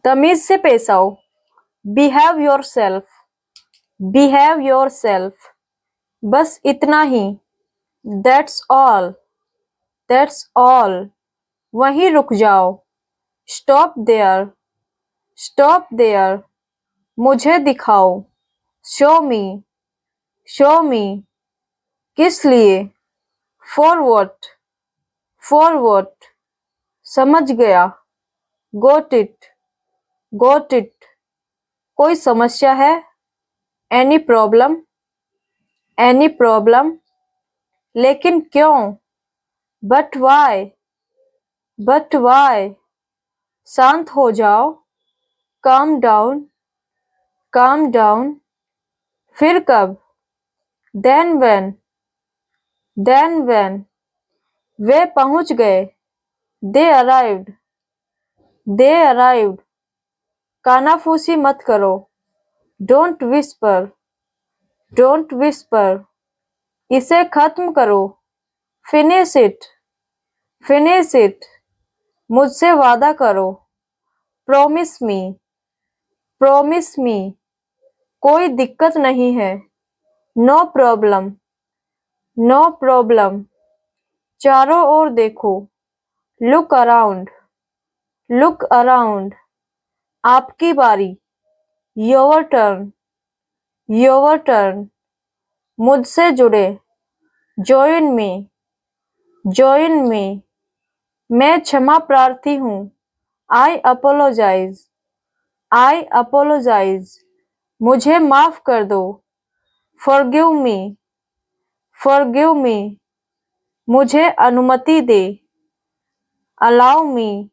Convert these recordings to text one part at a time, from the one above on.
तमीज से पेश आओ। Behave yourself, behave yourself. बस इतना ही। That's all, that's all. वहीं रुक जाओ। Stop there, stop there. मुझे दिखाओ। Show me, show me. किस लिए? For what, for what. समझ गया। Got it, got it. कोई समस्या है? Any problem, any problem. लेकिन क्यों? But why, but why. शांत हो जाओ। Calm down, calm down. फिर कब? Then when, then when. वे पहुंच गए। दे अराइव्ड, दे अराइव्ड। कानाफूसी मत करो। Don't whisper, don't whisper. इसे खत्म करो। Finish it, finish it. मुझसे वादा करो। Promise me, promise me. कोई दिक्कत नहीं है। No problem, no problem. चारों ओर देखो। Look around, look around. आपकी बारी। Your turn, your turn. मुझसे जुड़े। Join me, join me. मैं क्षमा प्रार्थी हूँ। I apologise, I apologise. मुझे माफ कर दो। Forgive me, forgive me. मुझे अनुमति दे। Allow me,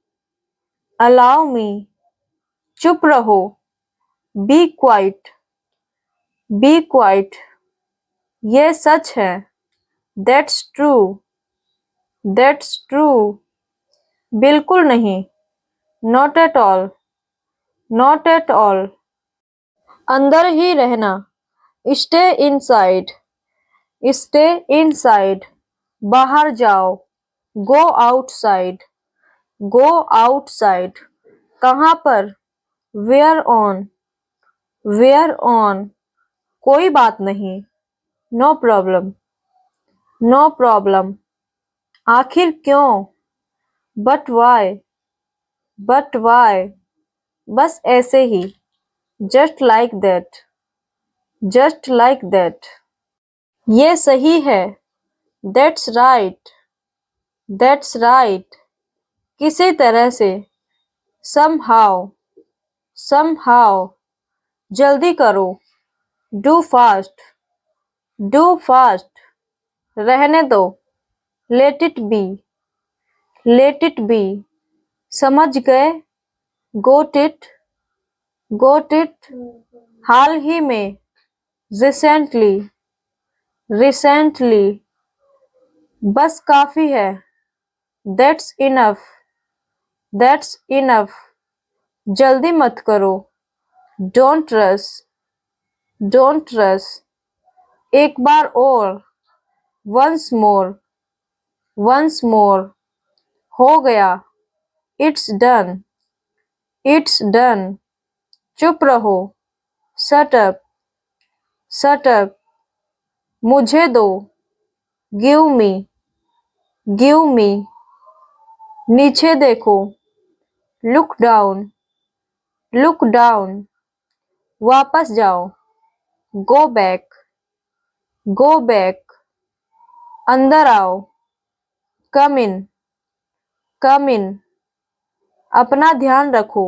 allow me. चुप रहो। Be quiet, be quiet. ये सच है। That's true, that's true. बिल्कुल नहीं। Not at all, not at all. अंदर ही रहना। Stay inside, stay inside. बाहर जाओ। Go outside, go outside. कहाँ पर? Where on, where on. कोई बात नहीं। No problem, no problem. आखिर क्यों? But why, but why. बस ऐसे ही। Just like that, just like that. ये सही है। That's right, that's right. किसी तरह से। Somehow, somehow. जल्दी करो। Do fast, do fast. रहने दो। Let it be, let it be. समझ गए? Got it, got it. हाल ही में। Recently, recently. बस काफी है। That's enough, that's enough. जल्दी मत करो। Don't rush, don't rush. एक बार और। Once more, once more. हो गया। It's done, it's done. चुप रहो। Shut up, shut up. मुझे दो। गिव मी, गिव मी। नीचे देखो। Look down, look down. वापस जाओ। Go back, go back. अंदर आओ। Come in, come in. अपना ध्यान रखो।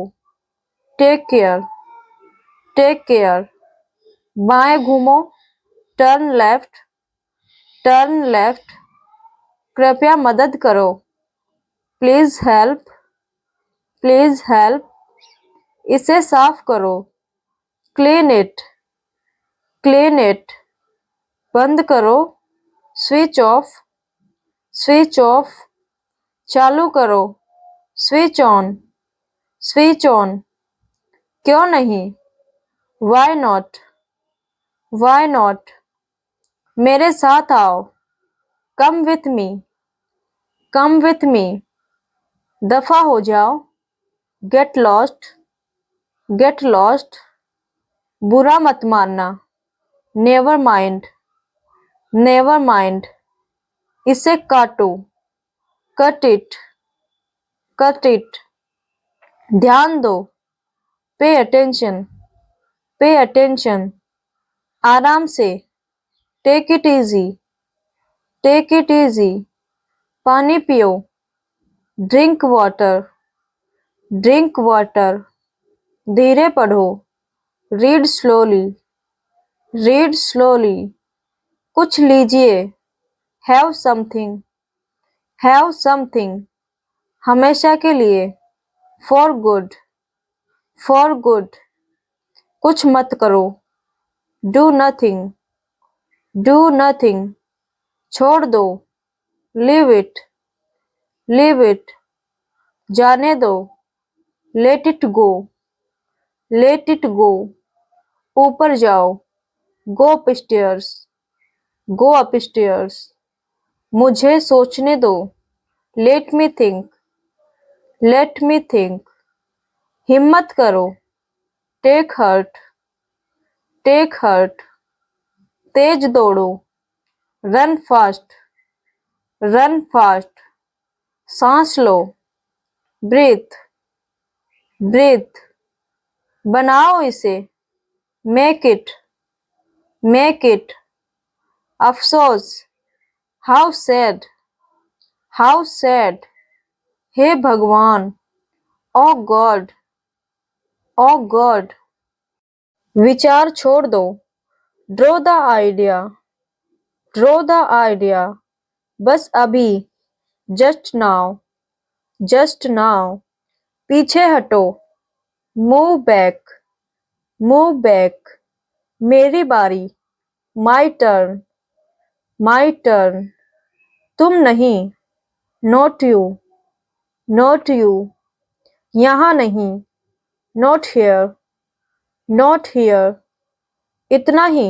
Take care, take care. बाएं घूमो। Turn left, turn left. कृपया मदद करो। Please help, please help. इसे साफ करो। Clean it, clean it. बंद करो। Switch off, switch off. चालू करो। Switch on, switch on. क्यों नहीं? Why not, why not. मेरे साथ आओ। Come with me, come with me. दफा हो जाओ। गेट लॉस्ट, गेट लॉस्ट, बुरा मत मानना, नेवर माइंड, नेवर माइंड, इसे काटो, कट इट, कट इट, ध्यान दो, पे अटेंशन, पे अटेंशन, आराम से, take it easy, take it easy, पानी पियो, ड्रिंक वाटर, ड्रिंक वाटर, धीरे पढ़ो, रीड स्लोली, रीड स्लोली, कुछ लीजिए, हैव समथिंग, हैव समथिंग, हमेशा के लिए, फॉर गुड, फॉर गुड, कुछ मत करो, डू नथिंग, डू नथिंग, छोड़ दो, लीव इट, लीव इट, जाने दो, let it go, let it go, ऊपर जाओ, गो अपस्टेयर्स, गो अपस्टेयर्स, मुझे सोचने दो, let me think, let me think, हिम्मत करो, टेक हर्ट, टेक हर्ट, तेज दौड़ो, रन फास्ट, रन फास्ट, सांस लो, ब्रीथ, ब्रीथ, बनाओ इसे, मेक इट, मेक इट, अफसोस, हाउ सैड, हाउ सैड, हे भगवान, ओ गॉड, ओ गॉड, विचार छोड़ दो, draw the idea, draw the idea, बस अभी, जस्ट नाउ, जस्ट नाउ, पीछे हटो, मूव बैक, मूव बैक, मेरी बारी, माई टर्न, माई टर्न, तुम नहीं, नॉट यू, नॉट यू, यहाँ नहीं, नॉट हियर, नॉट हियर, इतना ही,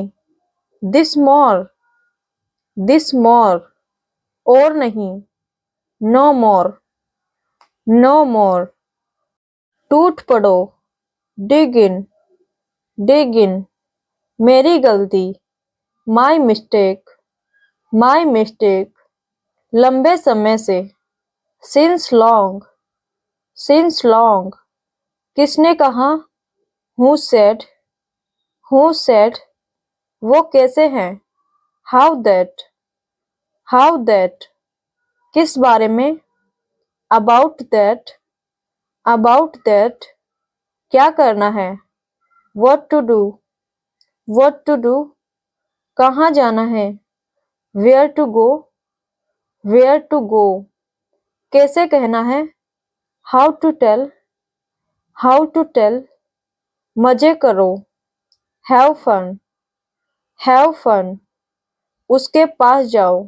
दिस मोर, दिस मोर, और नहीं, नो मोर, नो मोर, टूट पड़ो, डिग इन, डिग इन, मेरी गलती, माई मिस्टेक, माई मिस्टेक, लंबे समय से, सिंस लॉन्ग, सिंस लॉन्ग, किसने कहा, हु सेड, हु सेड, वो कैसे हैं, हाउ दैट, हाउ दैट, किस बारे में, अबाउट दैट, अबाउट दैट, क्या करना है, what to do, what to do, कहाँ जाना है, where to go, where to go, कैसे कहना है, how to tell, how to tell, मजे करो, हैव फन, हैव फन, उसके पास जाओ,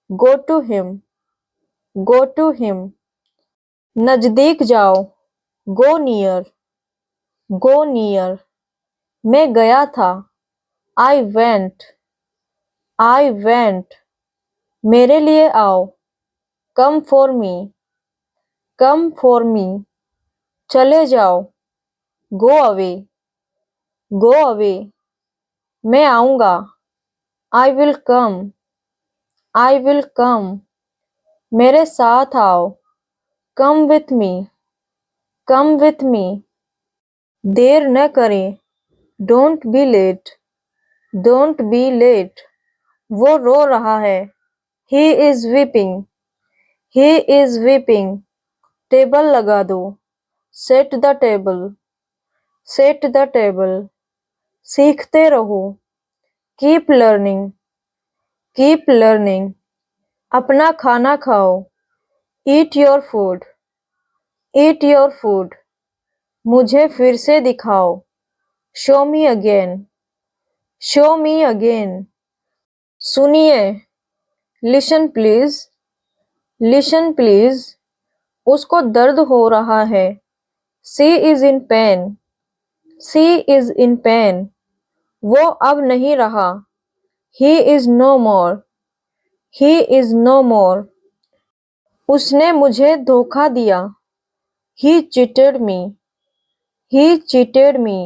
go to him, go to him, नजदीक जाओ, गो नियर, गो नियर, मैं गया था, आई वेंट, आई वेंट, मेरे लिए आओ, come for me, come for me, चले जाओ, गो अवे, गो अवे, मैं आऊँगा, I will come, I will come, मेरे साथ आओ, come with me, come with me, देर न करें, don't be late, don't be late, वो रो रहा है, he is weeping, he is weeping, table लगा दो, set the table, set the table, सीखते रहो, कीप लर्निंग, कीप लर्निंग, अपना खाना खाओ, eat your food, eat your food, मुझे फिर से दिखाओ, show me again, show me again, सुनिए, लिसन प्लीज, लिसन प्लीज, उसको दर्द हो रहा है, she is in pain, she is in pain, वो अब नहीं रहा, he is no more, he is no more, उसने मुझे धोखा दिया, he cheated me, He cheated me.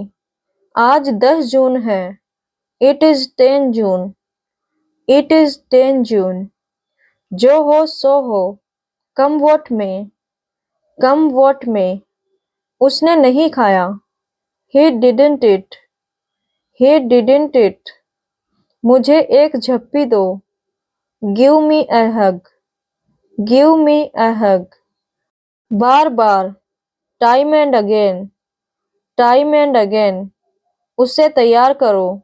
आज 10 जून है. It is 10 June. It is 10 June. जो हो सो हो. Come what may. Come what may. उसने नहीं खाया. He didn't eat. He didn't eat. मुझे एक झप्पी दो. Give me a hug. Give me a hug. Bar bar. Time and again. Time and again. उसे तैयार करो.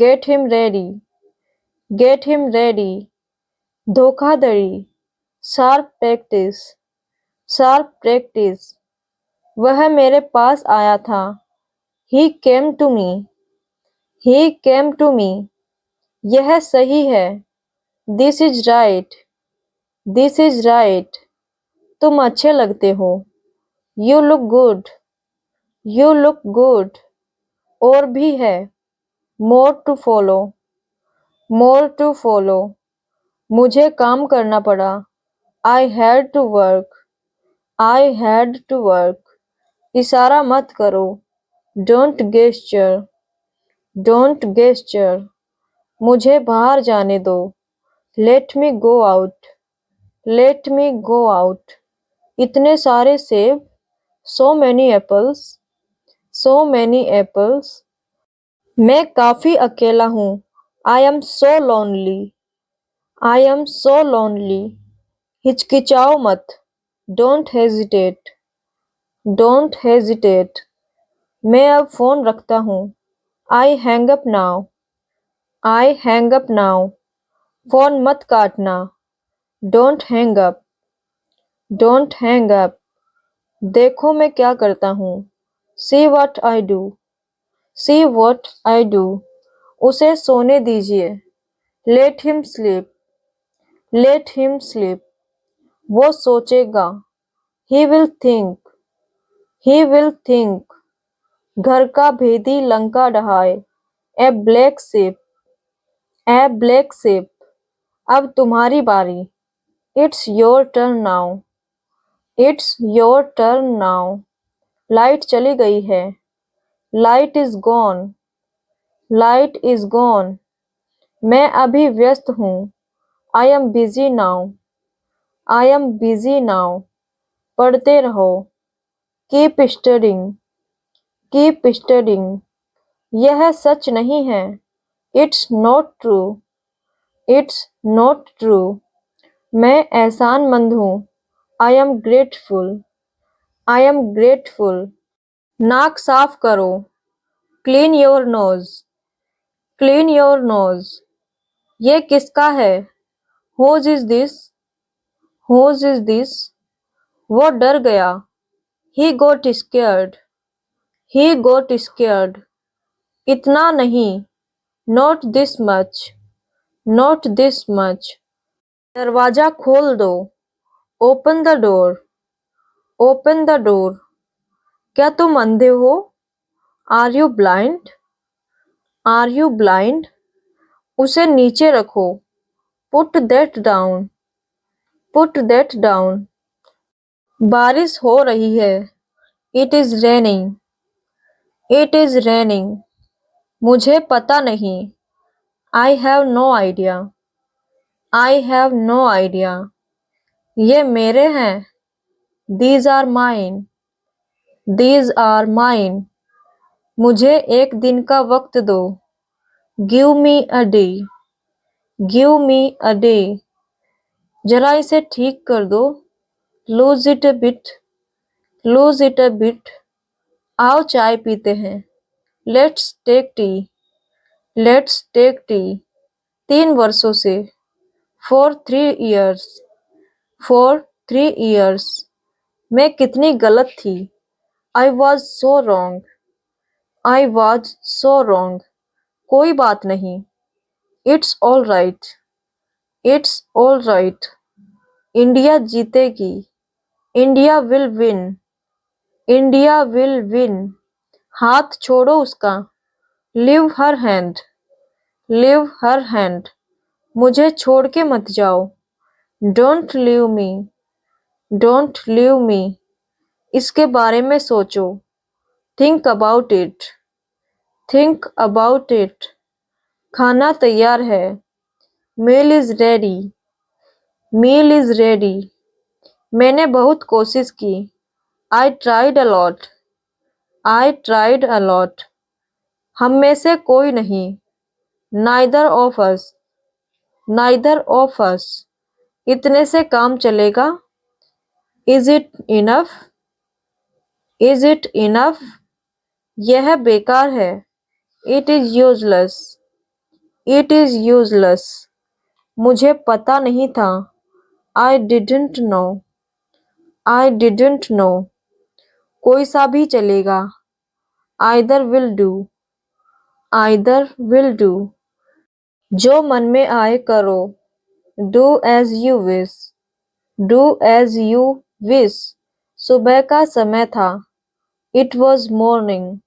Get him ready. Get him ready. धोखाधड़ी. Sharp practice. Sharp practice. वह मेरे पास आया था. He came to me. He came to me. यह सही है. This is right. This is right. तुम अच्छे लगते हो. You look good. You look good. और भी है. More to follow. More to follow. मुझे काम करना पड़ा. I had to work. I had to work. इशारा मत करो. Don't gesture. Don't gesture. मुझे बाहर जाने दो. Let me go out. Let me go out. इतने सारे सेब. So many apples. So many apples. मैं काफी अकेला हूँ. I am so lonely. I am so lonely. हिचकिचाओ मत. Don't hesitate. Don't hesitate. मैं अब फोन रखता हूँ. I hang up now. I hang up now. Phone मत काटना. Don't hang up. Don't hang up. देखो मैं क्या करता हूँ. See what I do. See what I do. उसे सोने दीजिए. Let him sleep. Let him sleep. वो सोचेगा. He will think. He will think. घर का भेदी Lanka ढहाए. A black sheep. A black sheep. अब तुम्हारी बारी. It's your turn now. It's your turn now. Light चली गई है. Light is gone. Light is gone. मैं अभी व्यस्त हूँ. I am busy now. I am busy now. पढ़ते रहो. Keep studying. Keep studying. यह सच नहीं है. It's not true. It's not true. मैं एहसानमंद हूँ. I am grateful. I am grateful. नाक साफ करो. Clean your nose. Clean your nose. ये किसका है? Whose is this? Whose is this? वो डर गया. He got scared. He got scared. इतना नहीं. Not this much. Not this much. दरवाजा खोल दो. Open the door. Open the door. क्या तुम अंधे हो? Are you blind? Are you blind? उसे नीचे रखो. Put that down. Put that down. बारिश हो रही है. It is raining. It is raining. मुझे पता नहीं. I have no idea. I have no idea. ये मेरे हैं. These are mine. These are mine. मुझे एक दिन का वक्त दो. Give me a day. Give me a day. जरा इसे ठीक कर दो. Lose it a bit. Lose it a bit. आओ चाय पीते हैं. Let's take tea. Let's take tea. 3 वर्षों से. For 3 years. For 3 years. मैं कितनी गलत थी. I was so wrong. I was so wrong. कोई बात नहीं. It's all right. It's all right. India जीतेगी. India will win. India will win. हाथ छोड़ो उसका. Leave her hand. Leave her hand. मुझे छोड़ के मत जाओ. Don't leave me. Don't leave me. इसके बारे में सोचो. Think about it. Think about it. खाना तैयार है. Meal is ready. Meal is ready. मैंने बहुत कोशिश की. I tried a lot. I tried a lot. हम में से कोई नहीं. Neither of us. Neither of us. इतने से काम चलेगा. Is it enough? Is it enough? यह बेकार है. It is useless. It is useless. मुझे पता नहीं था. I didn't know. I didn't know. कोई सा भी चलेगा. Either will do. Either will do. जो मन में आए करो. Do as you wish. Do as you wish. सुबह का समय था. It was morning.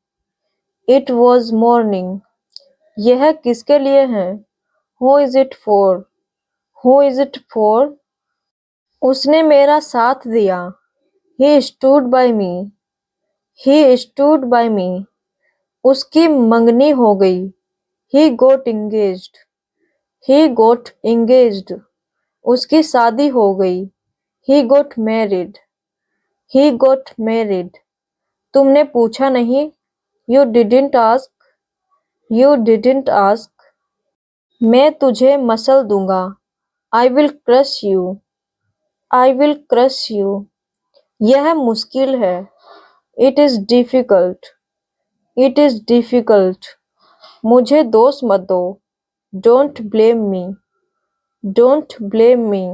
It was morning. यह किसके लिए है? Who is it for? Who is it for? उसने मेरा साथ दिया. He stood by me. He stood by me. उसकी मंगनी हो गई. He got engaged. He got engaged. उसकी शादी हो गई. He got married. He got married. तुमने पूछा नहीं. You didn't ask. You didn't ask. मैं तुझे मसल दूंगा. I will crush you. I will crush you. यह मुश्किल है. It is difficult. It is difficult. मुझे दोष मत दो. Don't blame me. Don't blame me.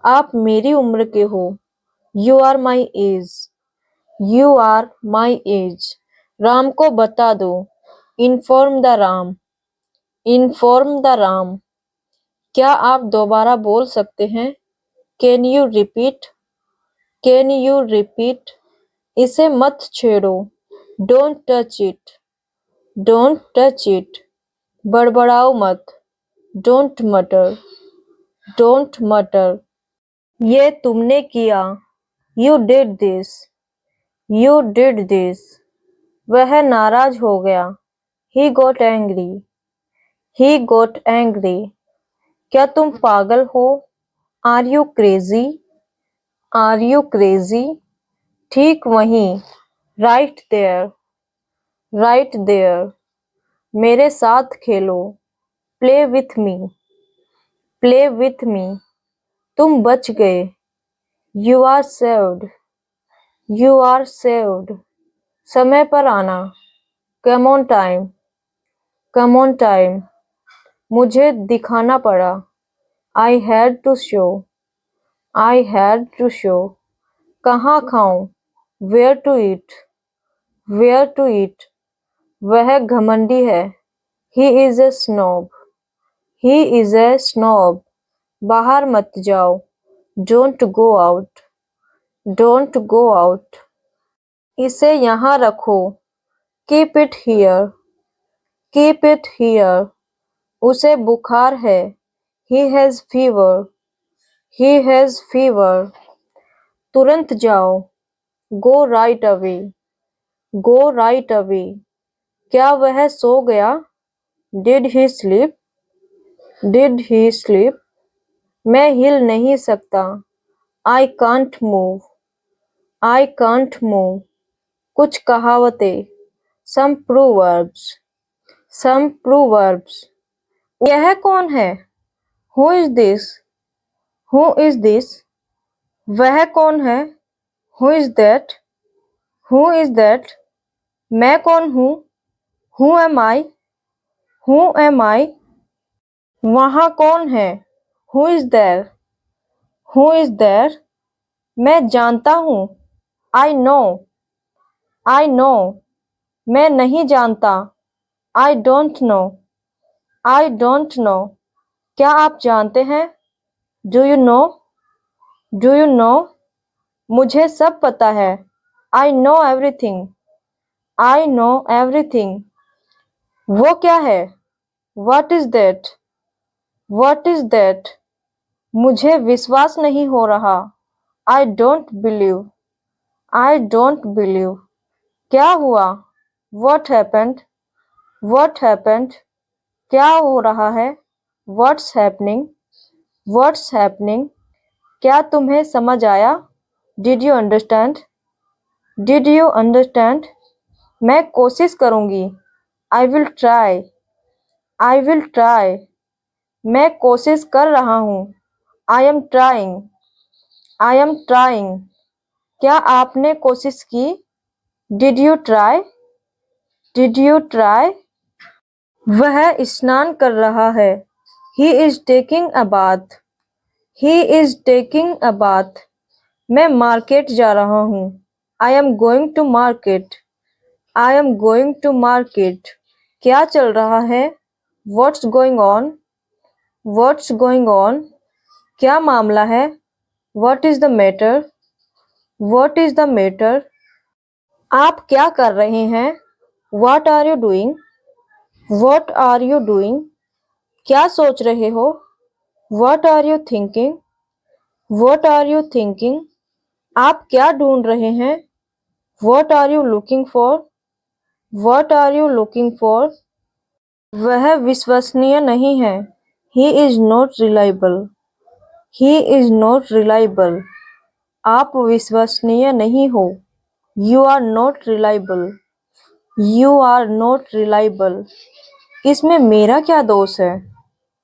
आप मेरी उम्र के हो. You are my age. You are my age. Ram को बता दो. Inform the Ram. Inform the Ram. क्या आप दोबारा बोल सकते हैं? Can you repeat? Can you repeat? इसे मत छेड़ो. Don't touch it. Don't touch it. बड़बड़ाओ मत. Don't mutter. Don't mutter. ये तुमने किया. You did this. You did this. वह नाराज हो गया. He got angry. He got angry. क्या तुम पागल हो? Are you crazy? Are you crazy? ठीक वहीं. Right there. Right there. मेरे साथ खेलो. Play with me. Play with me. तुम बच गए. You are saved. You are saved. समय पर आना. Come on time. Come on time. मुझे दिखाना पड़ा. I had to show. I had to show. कहाँ खाऊं? Where to eat? Where to eat? वह घमंडी है. He is a snob. He is a snob. बाहर मत जाओ. Don't go out. Don't go out. इसे यहाँ रखो. Keep it here. Keep it here. उसे बुखार है. He has fever. He has fever. तुरंत जाओ. Go right away. Go right away. क्या वह सो गया? Did he sleep? Did he sleep? मैं हिल नहीं सकता. I can't move. I can't move. कुछ कहावतें. Some proverbs. Some proverbs. यह कौन है? Who is this? Who is this? वह कौन है? Who is that? Who is that? मैं कौन हूँ? Who am I? Who am I? वहाँ कौन है? Who is there? Who is there? मैं जानता हूँ. I know. I know. मैं नहीं जानता. I don't know. I don't know. क्या आप जानते हैं? Do you know? Do you know? मुझे सब पता है. I know everything. I know everything. वो क्या है? What is that? What is that? मुझे विश्वास नहीं हो रहा. I don't believe. I don't believe. क्या हुआ? What happened? What happened? क्या हो रहा है? What's happening? What's happening? क्या तुम्हें समझ आया? Did you understand? Did you understand? मैं कोशिश करूँगी। I will try. I will try. मैं कोशिश कर रहा हूँ। I am trying. I am trying. क्या आपने कोशिश की? Did you try? Did you try? वह स्नान कर रहा है। He is taking a bath. He is taking a bath. मैं मार्केट जा रहा हूँ। I am going to market. I am going to market. क्या चल रहा है? What's going on? What's going on? क्या मामला है? What is the matter? What is the matter? आप क्या कर रहे हैं? What are you doing? What are you doing? क्या सोच रहे हो? What are you thinking? What are you thinking? आप क्या ढूंढ रहे हैं? What are you looking for? What are you looking for? वह विश्वसनीय नहीं है। He is not reliable. He is not reliable. आप विश्वसनीय नहीं हो। You are not reliable. You are not reliable. इसमें मेरा क्या दोष है?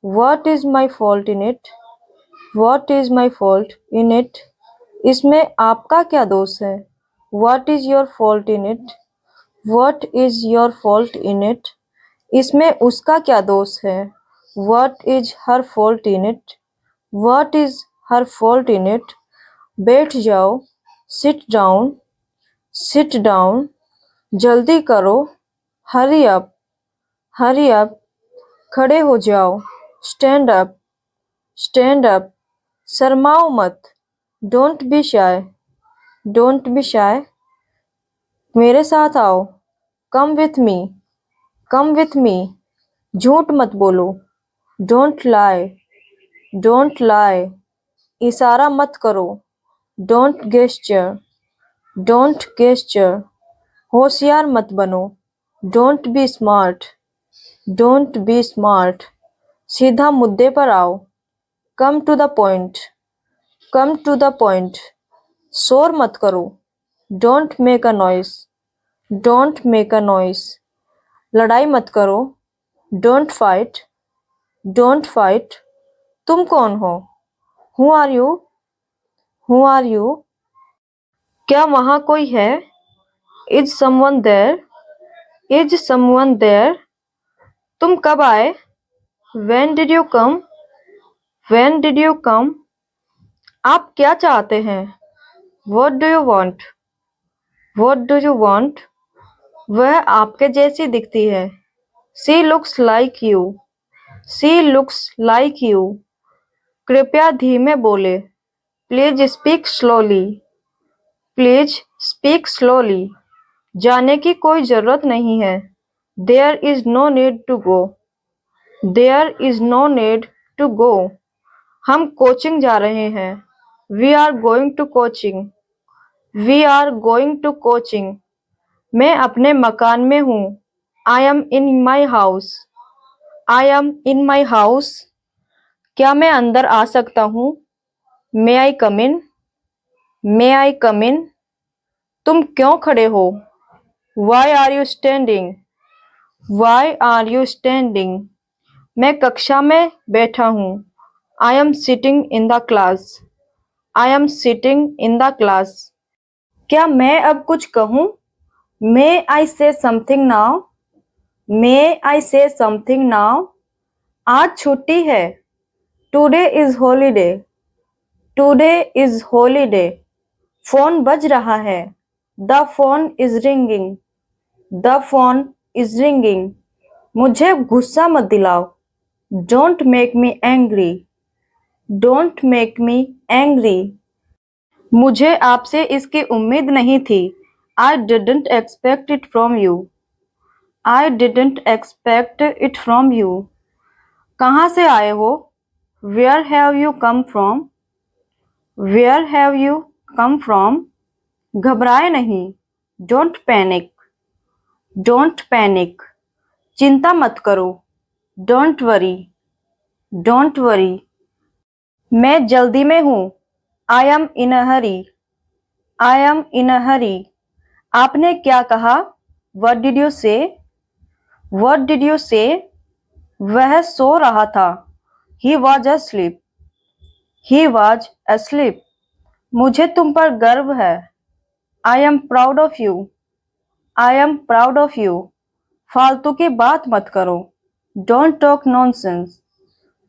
What is my fault in it? What is my fault in it? इसमें आपका क्या दोष है? What is your fault in it? What is your fault in it? इसमें उसका क्या दोष है? What is her fault in it? What is her fault in it? बैठ जाओ। Sit down. Sit down. जल्दी करो। Hurry up. Hurry up. खड़े हो जाओ। Stand up. Stand up. शर्माओ मत। Don't be shy. Don't be shy. मेरे साथ आओ। Come with me. Come with me. झूठ मत बोलो। Don't lie. Don't lie. इशारा मत करो। Don't gesture. Don't gesture. होशियार मत बनो। Don't be smart. Don't be smart. सीधा मुद्दे पर आओ। Come to the point. Come to the point. शोर मत करो। Don't make a noise. Don't make a noise. लड़ाई मत करो। Don't fight. Don't fight. तुम कौन हो? Who are you? Who are you? क्या वहाँ कोई है? Is someone there? Is someone there? तुम कब आए? When did you come? When did you come? आप क्या चाहते हैं? What do you want? What do you want? वह आपके जैसी दिखती है। She looks like you. She looks like you. कृपया धीमे बोले। Please speak slowly. Please speak slowly. जाने की कोई जरूरत नहीं है। There is no need to go. There is no need to go. हम कोचिंग जा रहे हैं। We are going to coaching. We are going to coaching. मैं अपने मकान में हूँ। I am in my house. I am in my house. क्या मैं अंदर आ सकता हूँ? May I come in? May I come in? तुम क्यों खड़े हो? Why are you standing? Why are you standing? मैं कक्षा में बैठा हूँ। I am sitting in the class. I am sitting in the class. क्या मैं अब कुछ कहूँ? May I say something now? May I say something now? आज छुट्टी है। Today is holiday. Today is holiday. Phone बज रहा है। The phone is ringing. The phone is ringing. मुझे गुस्सा मत दिलाओ। Don't make me angry. Don't make me angry. मुझे आपसे इसकी उम्मीद नहीं थी। I didn't expect it from you. I didn't expect it from you. कहाँ से आए हो? Where have you come from? Where have you come from? घबराए नहीं। Don't panic. डोंट पैनिक, चिंता मत करो। डोंट वरी, डोंट वरी, मैं जल्दी में हूँ। I M in a Hari, I am इन अ हरी, आपने क्या कहा? What did you say? What did you say? वह सो रहा था। He was asleep. He was asleep. मुझे तुम पर गर्व है। I am proud of you. I am proud of you. फालतू की बात मत करो। Don't talk nonsense.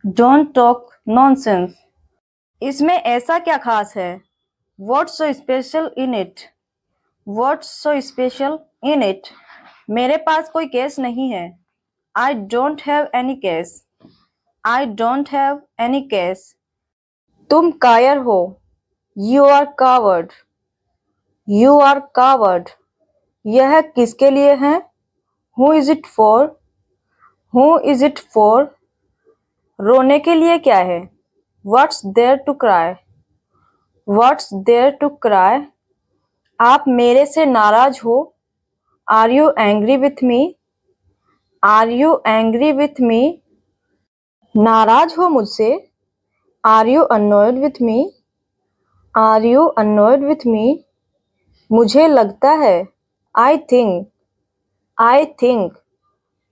Don't talk nonsense. इसमें ऐसा क्या खास है? What's so special in it? What's so special in it? मेरे पास कोई केस नहीं है। I don't have any case. I don't have any case. तुम कायर हो। You are coward. You are coward. यह किसके लिए है? Who is it for? Who is it for? रोने के लिए क्या है? What's there to cry? What's there to cry? आप मेरे से नाराज हो? Are you angry with me? Are you angry with me? नाराज हो मुझसे? Are you annoyed with me? Are you annoyed with me? मुझे लगता है। I think. I think.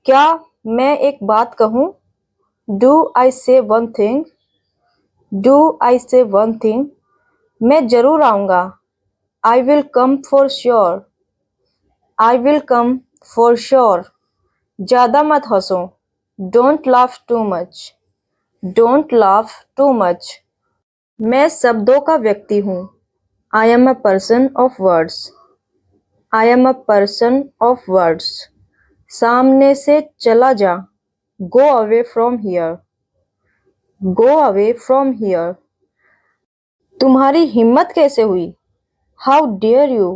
क्या मैं एक बात कहूँ? Do I say one thing? Do I say one thing? मैं जरूर आऊँगा। I will come for sure. I will come for sure. ज़्यादा मत हंसो। Don't laugh too much. Don't laugh too much. मैं शब्दों का व्यक्ति हूँ। I am a person of words. I am a person of words. सामने से चला जा। Go away from here. Go away from here. तुम्हारी हिम्मत कैसे हुई? How dare you?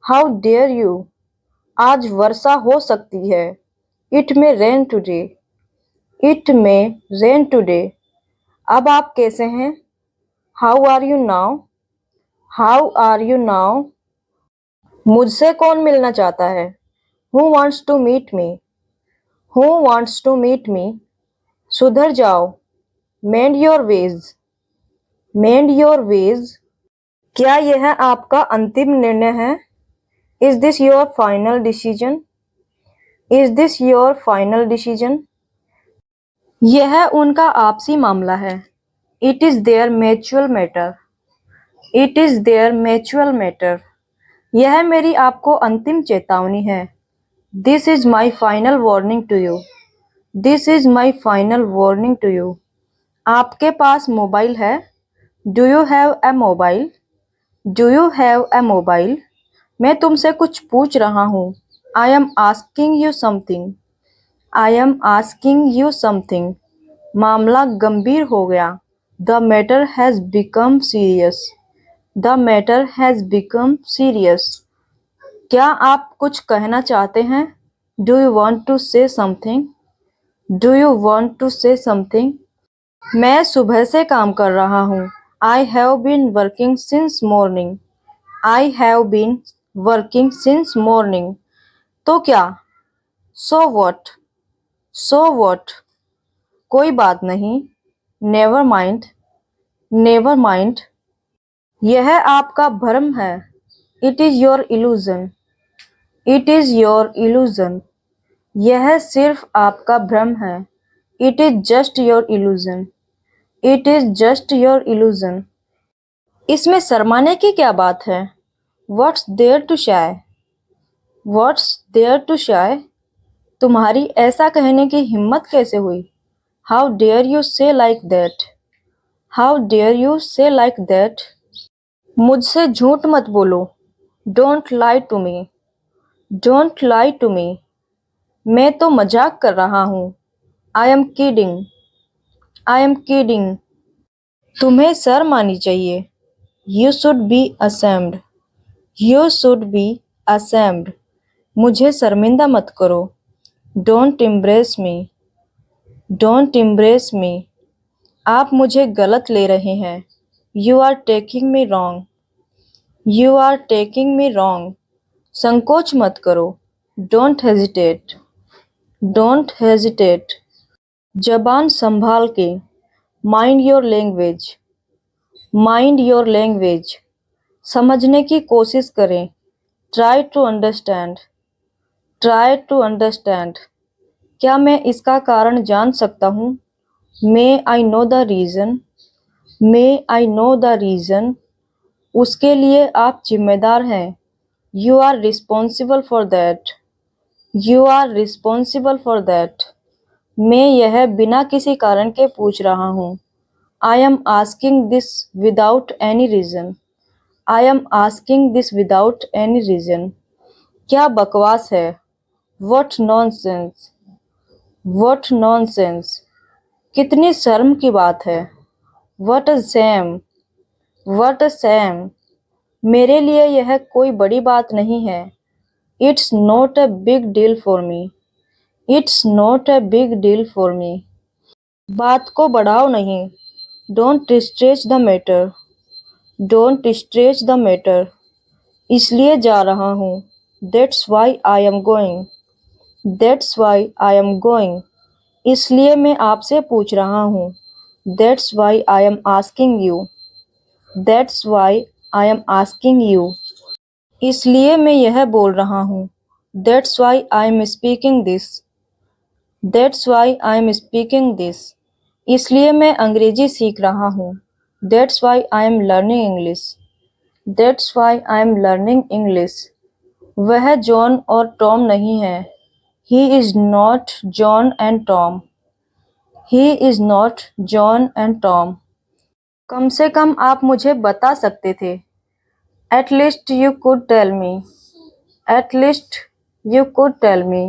How dare you? आज वर्षा हो सकती है। It may rain today. It may rain today. अब आप कैसे हैं? How are you now? How are you now? मुझसे कौन मिलना चाहता है? Who wants to meet me? Who wants to meet me? सुधर जाओ। Mend your ways. Mend your ways. क्या यह आपका अंतिम निर्णय है? Is this your final decision? Is this your final decision? यह उनका आपसी मामला है। It is their mutual matter. It is their mutual matter. यह मेरी आपको अंतिम चेतावनी है। This is my final warning to you. This is my final warning to you. आपके पास मोबाइल है? Do you have a mobile? Do you have a mobile? मैं तुमसे कुछ पूछ रहा हूँ। I am asking you something. I am asking you something. मामला गंभीर हो गया। The matter has become serious. The matter has become serious. क्या आप कुछ कहना चाहते हैं? Do you want to say something? Do you want to say something? मैं सुबह से काम कर रहा हूँ। I have been working since morning. I have been working since morning. तो क्या? So what? So what? कोई बात नहीं। Never mind. Never mind. यह आपका भ्रम है। It is your illusion. It is your illusion. यह सिर्फ आपका भ्रम है। It is just your illusion. It is just your illusion. इसमें शर्माने की क्या बात है? What's there to shy? What's there to shy? तुम्हारी ऐसा कहने की हिम्मत कैसे हुई? How dare you say like that? How dare you say like that? मुझसे झूठ मत बोलो। Don't lie to me. Don't lie to me. मैं तो मजाक कर रहा हूँ। I am kidding. I am kidding. तुम्हें शर्म आनी चाहिए। You should be ashamed. You should be ashamed. मुझे शर्मिंदा मत करो। Don't embrace me. Don't embrace me. आप मुझे गलत ले रहे हैं। You are taking me wrong. You are taking me wrong. संकोच मत करो। Don't hesitate, don't hesitate. जबान संभाल के, mind your language, mind your language. समझने की कोशिश करें, try to understand, try to understand. क्या मैं इसका कारण जान सकता हूँ? May I know the reason, may I know the reason. उसके लिए आप जिम्मेदार हैं, you are responsible for that, you are responsible for that. मैं यह बिना किसी कारण के पूछ रहा हूँ, I am asking this without any reason, I am asking this without any reason. क्या बकवास है, वॉट नॉनसेंस, वॉट नॉनसेंस। कितनी शर्म की बात है, what a sham, what a sham. मेरे लिए यह कोई बड़ी बात नहीं है, it's not a big deal for me, it's not a big deal for me. बात को बढ़ाओ नहीं, don't stretch the matter, don't stretch the matter. इसलिए जा रहा हूँ, that's why I am going, that's why I am going. इसलिए मैं आपसे पूछ रहा हूँ, that's why I am asking you, that's why I am asking you. इसलिए मैं यह बोल रहा हूँ, that's why I am speaking this, that's why I am speaking this. इसलिए मैं अंग्रेजी सीख रहा हूँ, that's why I am learning English, that's why I am learning English. वह जॉन और टॉम नहीं है, he is not John and Tom, he is not John and Tom. कम से कम आप मुझे बता सकते थे, at least you could tell me, at least you could tell me.